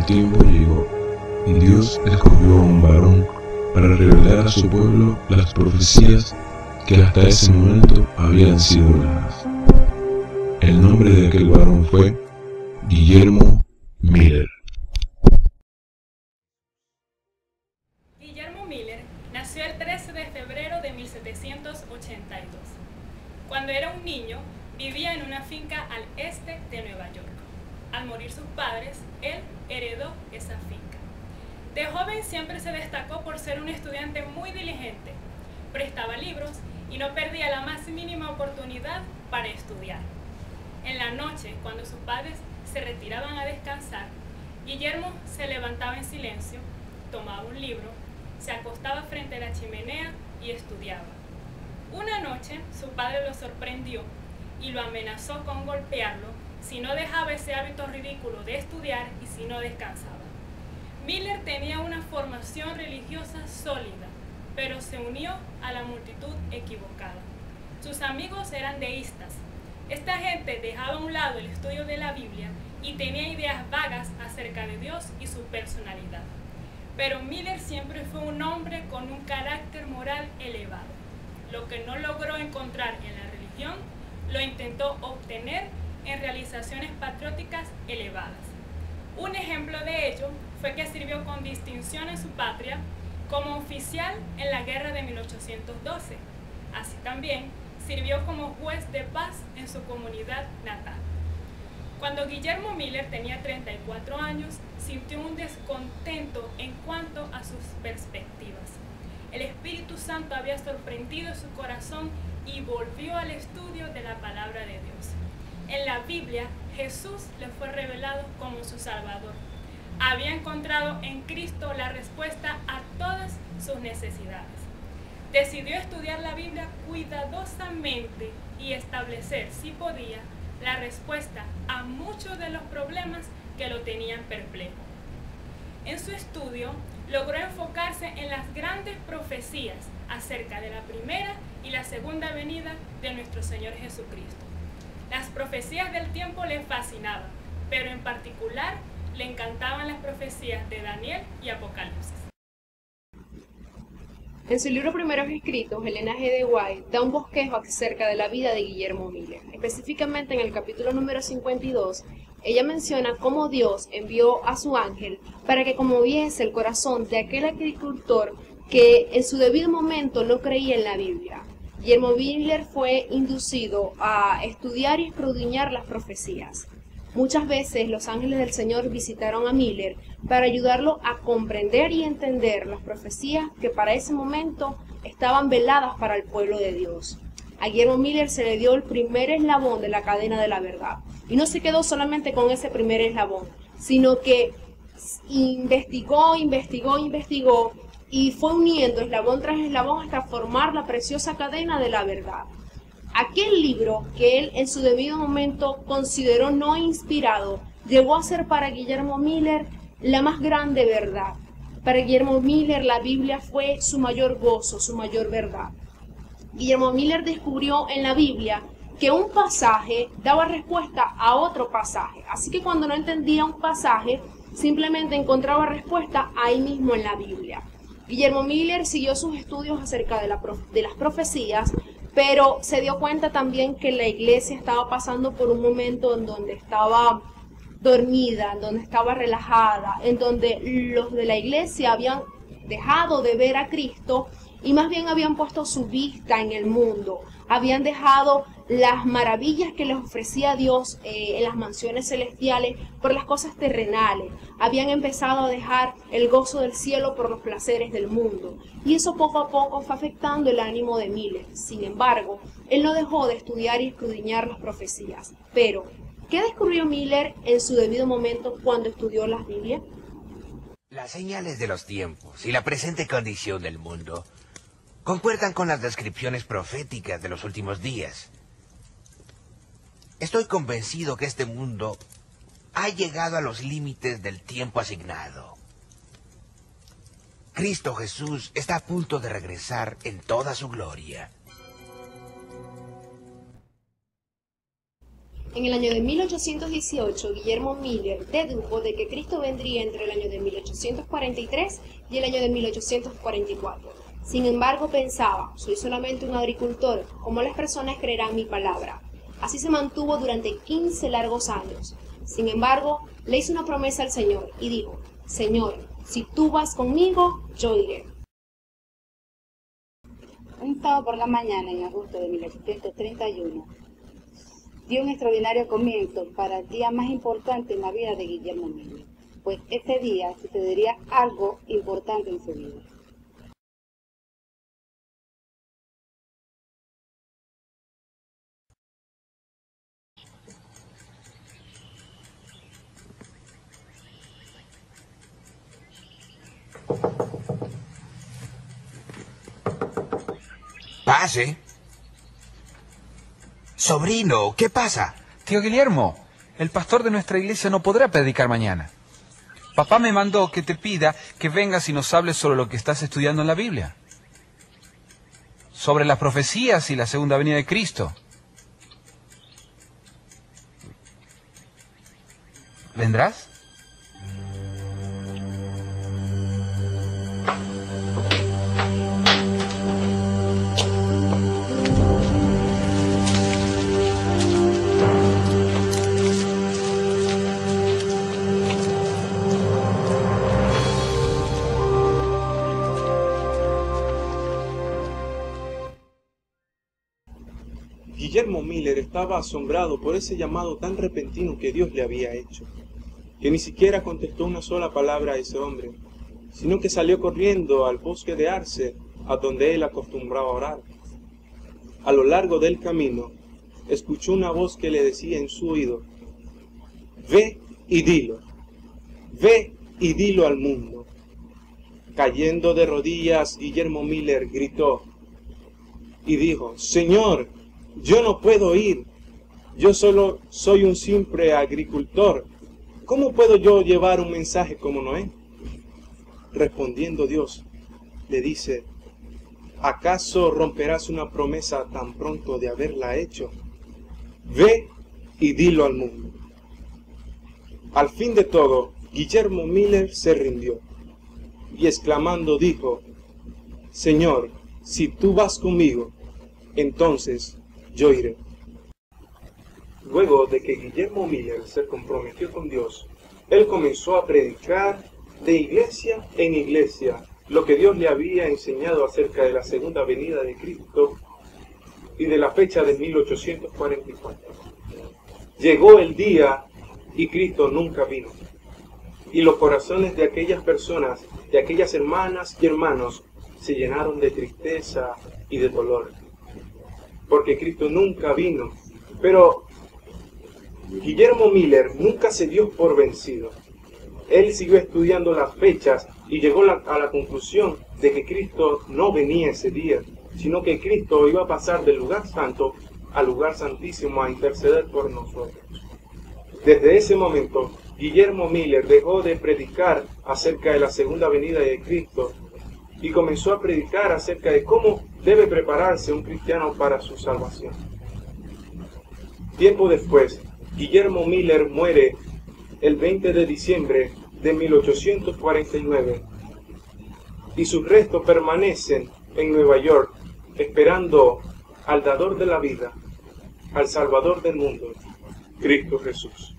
tiempo llegó, y Dios escogió a un varón para revelar a su pueblo las profecías que hasta ese momento habían sido dadas. El nombre de aquel varón fue Guillermo Miller. Guillermo Miller nació el 13 de febrero de 1782. Cuando era un niño, vivía en una finca al este de Nueva York. Al morir sus padres, él heredó esa finca. De joven siempre se destacó por ser un estudiante muy diligente. Prestaba libros y no perdía la más mínima oportunidad para estudiar. En la noche, cuando sus padres se retiraban a descansar, Guillermo se levantaba en silencio, tomaba un libro, se acostaba frente a la chimenea y estudiaba. Una noche, su padre lo sorprendió y lo amenazó con golpearlo si no dejaba ese hábito ridículo de estudiar y si no descansaba. Miller tenía una formación religiosa sólida, pero se unió a la multitud equivocada. Sus amigos eran deístas. Esta gente dejaba a un lado el estudio de la Biblia y tenía ideas vagas acerca de Dios y su personalidad. Pero Miller siempre fue un hombre con un carácter moral elevado. Lo que no logró encontrar en la religión, lo intentó obtener en realizaciones patrióticas elevadas. Un ejemplo de ello fue que sirvió con distinción en su patria como oficial en la guerra de 1812. Así también sirvió como juez de paz en su comunidad natal. Cuando Guillermo Miller tenía 34 años, sintió un descontento en cuanto a sus perspectivas. El Espíritu Santo había sorprendido su corazón y volvió al estudio de la palabra de Dios. En la Biblia, Jesús le fue revelado como su Salvador. Había encontrado en Cristo la respuesta a todas sus necesidades. Decidió estudiar la Biblia cuidadosamente y establecer, si podía, la respuesta a muchos de los problemas que lo tenían perplejo. En su estudio, logró enfocarse en las grandes profecías acerca de la primera y la segunda venida de nuestro Señor Jesucristo. Las profecías del tiempo le fascinaban, pero en particular le encantaban las profecías de Daniel y Apocalipsis. En su libro Primeros Escritos, Elena G. de White da un bosquejo acerca de la vida de Guillermo Miller. Específicamente en el capítulo número 52, ella menciona cómo Dios envió a su ángel para que conmoviese el corazón de aquel agricultor que en su debido momento no creía en la Biblia. Guillermo Miller fue inducido a estudiar y escudriñar las profecías. Muchas veces los ángeles del Señor visitaron a Miller para ayudarlo a comprender y entender las profecías que para ese momento estaban veladas para el pueblo de Dios. A Guillermo Miller se le dio el primer eslabón de la cadena de la verdad. Y no se quedó solamente con ese primer eslabón, sino que investigó y fue uniendo eslabón tras eslabón hasta formar la preciosa cadena de la verdad. Aquel libro que él en su debido momento consideró no inspirado, llegó a ser para Guillermo Miller la más grande verdad. Para Guillermo Miller la Biblia fue su mayor gozo, su mayor verdad. Guillermo Miller descubrió en la Biblia que un pasaje daba respuesta a otro pasaje. Así que cuando no entendía un pasaje, simplemente encontraba respuesta ahí mismo en la Biblia. Guillermo Miller siguió sus estudios acerca de las profecías, pero se dio cuenta también que la iglesia estaba pasando por un momento en donde estaba dormida, en donde estaba relajada, en donde los de la iglesia habían dejado de ver a Cristo y más bien habían puesto su vista en el mundo, habían dejado las maravillas que les ofrecía Dios en las mansiones celestiales por las cosas terrenales, habían empezado a dejar el gozo del cielo por los placeres del mundo, y eso poco a poco fue afectando el ánimo de Miller. Sin embargo, él no dejó de estudiar y escudriñar las profecías. Pero, ¿qué descubrió Miller en su debido momento cuando estudió las Biblias? Las señales de los tiempos y la presente condición del mundo concuerdan con las descripciones proféticas de los últimos días. Estoy convencido que este mundo ha llegado a los límites del tiempo asignado. Cristo Jesús está a punto de regresar en toda su gloria. En el año de 1818, Guillermo Miller dedujo de que Cristo vendría entre el año de 1843 y el año de 1844. Sin embargo, pensaba, soy solamente un agricultor, ¿cómo las personas creerán mi palabra? Así se mantuvo durante 15 largos años. Sin embargo, le hizo una promesa al Señor y dijo, Señor, si tú vas conmigo, yo iré. Un sábado por la mañana, en agosto de 1831, dio un extraordinario comienzo para el día más importante en la vida de Guillermo Miller, pues ese día sucedería algo importante en su vida. Pase. Sobrino, ¿qué pasa? Tío Guillermo, el pastor de nuestra iglesia no podrá predicar mañana. Papá me mandó que te pida que vengas y nos hables sobre lo que estás estudiando en la Biblia. Sobre las profecías y la segunda venida de Cristo. ¿Vendrás? Guillermo Miller estaba asombrado por ese llamado tan repentino que Dios le había hecho, que ni siquiera contestó una sola palabra a ese hombre, sino que salió corriendo al bosque de Arce, a donde él acostumbraba orar. A lo largo del camino, escuchó una voz que le decía en su oído, ve y dilo al mundo. Cayendo de rodillas, Guillermo Miller gritó y dijo, Señor, yo no puedo ir, yo solo soy un simple agricultor. ¿Cómo puedo yo llevar un mensaje como Noé? Respondiendo Dios, le dice, ¿acaso romperás una promesa tan pronto de haberla hecho? Ve y dilo al mundo. Al fin de todo, Guillermo Miller se rindió y exclamando dijo, Señor, si tú vas conmigo, entonces yo iré. Luego de que Guillermo Miller se comprometió con Dios, él comenzó a predicar de iglesia en iglesia lo que Dios le había enseñado acerca de la segunda venida de Cristo y de la fecha de 1844. Llegó el día y Cristo nunca vino. Y los corazones de aquellas personas, de aquellas hermanas y hermanos, se llenaron de tristeza y de dolor, porque Cristo nunca vino. Pero Guillermo Miller nunca se dio por vencido. Él siguió estudiando las fechas y llegó a la conclusión de que Cristo no venía ese día, sino que Cristo iba a pasar del lugar santo al lugar santísimo a interceder por nosotros. Desde ese momento, Guillermo Miller dejó de predicar acerca de la segunda venida de Cristo y comenzó a predicar acerca de cómo debe prepararse un cristiano para su salvación. Tiempo después, Guillermo Miller muere el 20 de diciembre de 1849 y sus restos permanecen en Nueva York esperando al dador de la vida, al Salvador del mundo, Cristo Jesús.